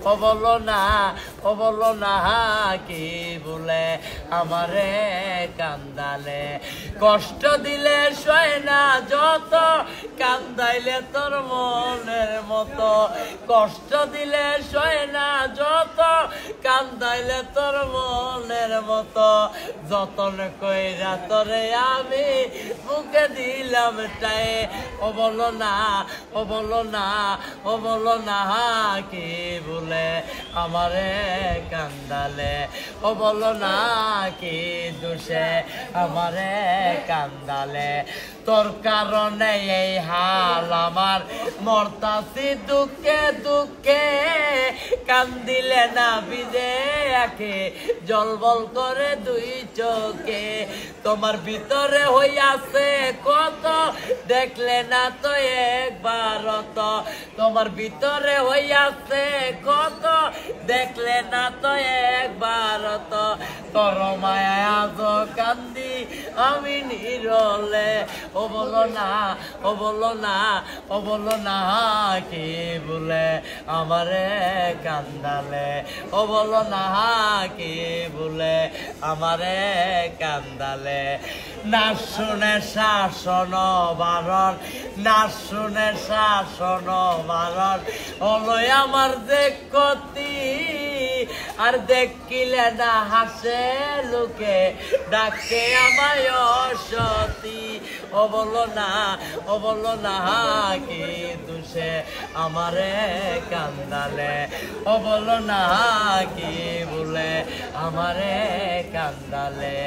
বলো না কি বলে আমারে কান্দালে কষ্ট দিলে সয় না যত কান্দাইলে তোর মনের মতো কষ্ট দিলে সয় না যত কান্দাইলে তোর মনের মতো যতন কইরা তোরে আমি বুকে দিলাম টাই বলো না কি বলে আমারে কান্দালে বলো না কি দোষে আমারে কান্দালে তোর কারণে এই হাল আমার মরতাছি দুঃখে দুঃখে কান্দিলে না বিদে আঁখে জলবল করে দুই চোখে তোমার ভিতরে হইয়াছে কত দেখলে না তো একবার তো তোমার ভিতরে হইয়াছে কত দেখলে না তো একবার তো তোর মায়া আজ কান্দি আমি নিরলে বলো না কি বলে আমারে কান্দালে বলো না কি বলে আমারে কান্দালে না শুনে শাসন বারণ না শুনে শাসন বারণ হলো আমার যে ক্ষতি আর দেখিলে না হাসে লোকে ডাকে আমায় অসতী বলো না কি দোষে আমারে কান্দালে বলো না কি বলে আমারে কান্দালে